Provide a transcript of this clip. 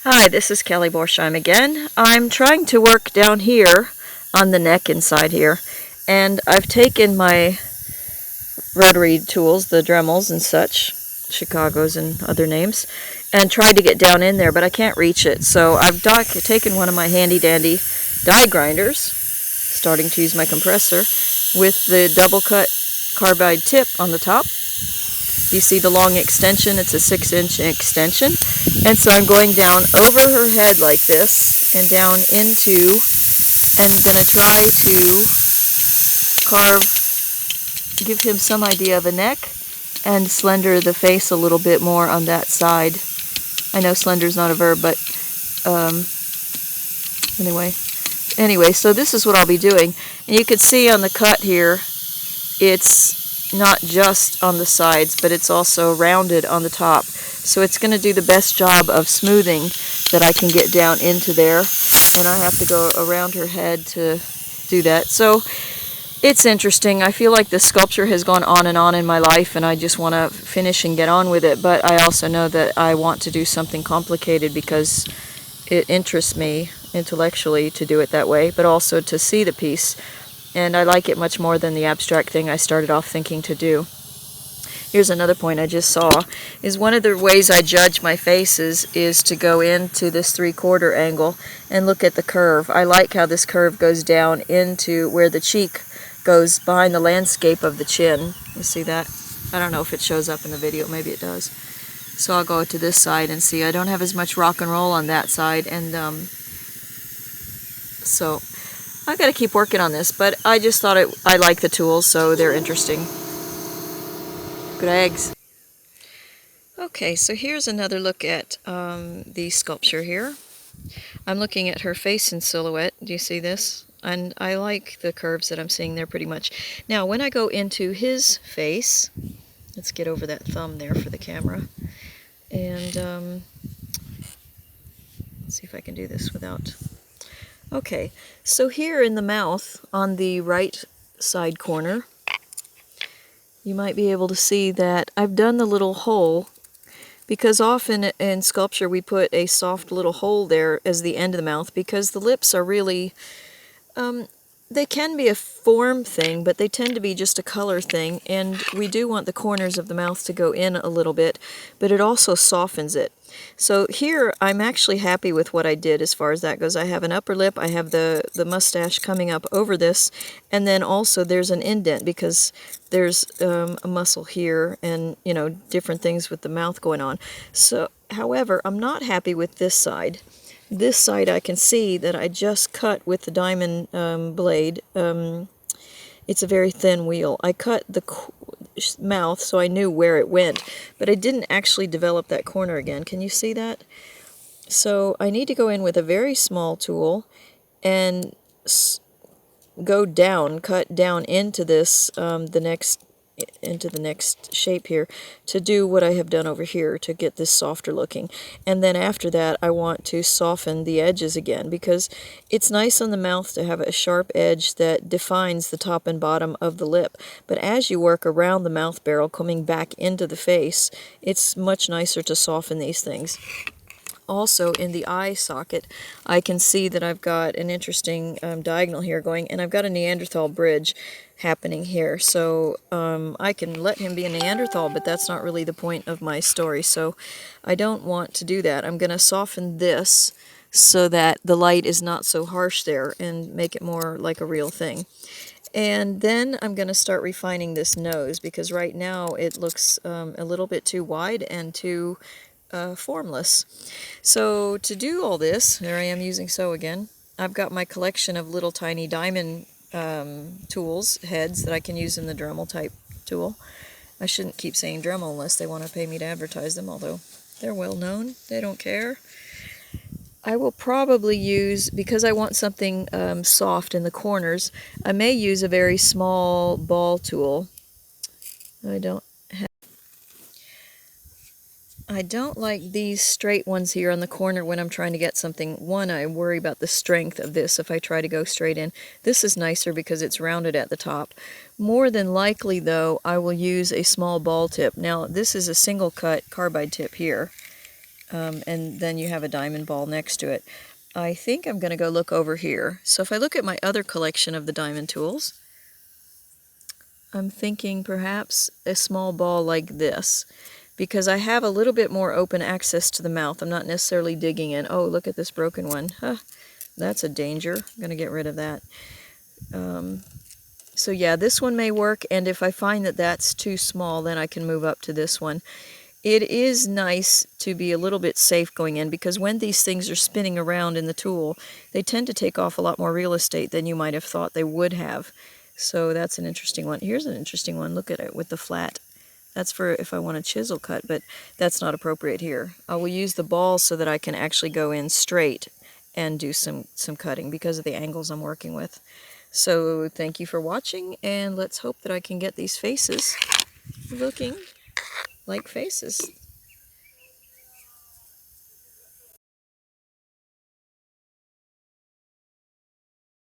Hi, this is Kelly Borsheim again. I'm trying to work down here on the neck inside here, and I've taken my rotary tools, the Dremels and such, Chicago's and other names, and tried to get down in there, but I can't reach it. So I've taken one of my handy dandy die grinders, starting to use my compressor, with the double cut carbide tip on the top. You see the long extension, it's a 6-inch extension. And so I'm going down over her head like this and down into, and I'm going to try to give him some idea of a neck and slender the face a little bit more on that side. I know slender is not a verb, but anyway, so this is what I'll be doing. And you can see on the cut here, it's not just on the sides, but it's also rounded on the top. So it's going to do the best job of smoothing that I can get down into there. And I have to go around her head to do that. So it's interesting. I feel like the sculpture has gone on and on in my life, and I just want to finish and get on with it. But I also know that I want to do something complicated because it interests me intellectually to do it that way, but also to see the piece. And I like it much more than the abstract thing I started off thinking to do. Here's another point I just saw, is one of the ways I judge my faces is to go into this 3/4 angle and look at the curve. I like how this curve goes down into where the cheek goes behind the landscape of the chin. You see that? I don't know if it shows up in the video, maybe it does. So I'll go to this side and see. I don't have as much rock and roll on that side, and so I've got to keep working on this, but I just thought I like the tools, so they're interesting. Good eggs. Okay, so here's another look at the sculpture here. I'm looking at her face in silhouette. Do you see this? And I like the curves that I'm seeing there pretty much. Now, when I go into his face, let's get over that thumb there for the camera. And let's see if I can do this without... Okay, so here in the mouth, on the right side corner, you might be able to see that I've done the little hole, because often in sculpture we put a soft little hole there as the end of the mouth, because the lips are really, they can be a form thing, but they tend to be just a color thing, and we do want the corners of the mouth to go in a little bit, but it also softens it. So here I'm actually happy with what I did as far as that goes. I have an upper lip, I have the mustache coming up over this, and then also there's an indent because there's a muscle here and, you know, different things with the mouth going on. So, however, I'm not happy with this side. This side I can see that I just cut with the diamond blade. It's a very thin wheel. I cut the mouth so I knew where it went, but I didn't actually develop that corner again. Can you see that? So I need to go in with a very small tool and go down, cut down into this, into the next shape here, to do what I have done over here to get this softer looking. And then after that I want to soften the edges again, because it's nice on the mouth to have a sharp edge that defines the top and bottom of the lip, but as you work around the mouth barrel coming back into the face, it's much nicer to soften these things. Also, in the eye socket, I can see that I've got an interesting diagonal here going, and I've got a Neanderthal bridge happening here. So I can let him be a Neanderthal, but that's not really the point of my story. So I don't want to do that. I'm going to soften this so that the light is not so harsh there and make it more like a real thing. And then I'm going to start refining this nose, because right now it looks a little bit too wide and too formless. So to do all this, there I am using sew again. I've got my collection of little tiny diamond tools, heads, that I can use in the Dremel type tool. I shouldn't keep saying Dremel unless they want to pay me to advertise them, although they're well known. They don't care. I will probably use, because I want something soft in the corners, I may use a very small ball tool. I don't like these straight ones here on the corner when I'm trying to get something. One, I worry about the strength of this if I try to go straight in. This is nicer because it's rounded at the top. More than likely, though, I will use a small ball tip. Now, this is a single cut carbide tip here. and then you have a diamond ball next to it. I think I'm going to go look over here. So if I look at my other collection of the diamond tools, I'm thinking perhaps a small ball like this, because I have a little bit more open access to the mouth. I'm not necessarily digging in. Oh, look at this broken one. Huh, that's a danger. I'm going to get rid of that. So yeah, this one may work, and if I find that that's too small, then I can move up to this one. It is nice to be a little bit safe going in, because when these things are spinning around in the tool, they tend to take off a lot more real estate than you might have thought they would have. So that's an interesting one. Here's an interesting one. Look at it with the flat. That's for if I want a chisel cut, but that's not appropriate here. I will use the ball so that I can actually go in straight and do some cutting because of the angles I'm working with. So thank you for watching, and let's hope that I can get these faces looking like faces.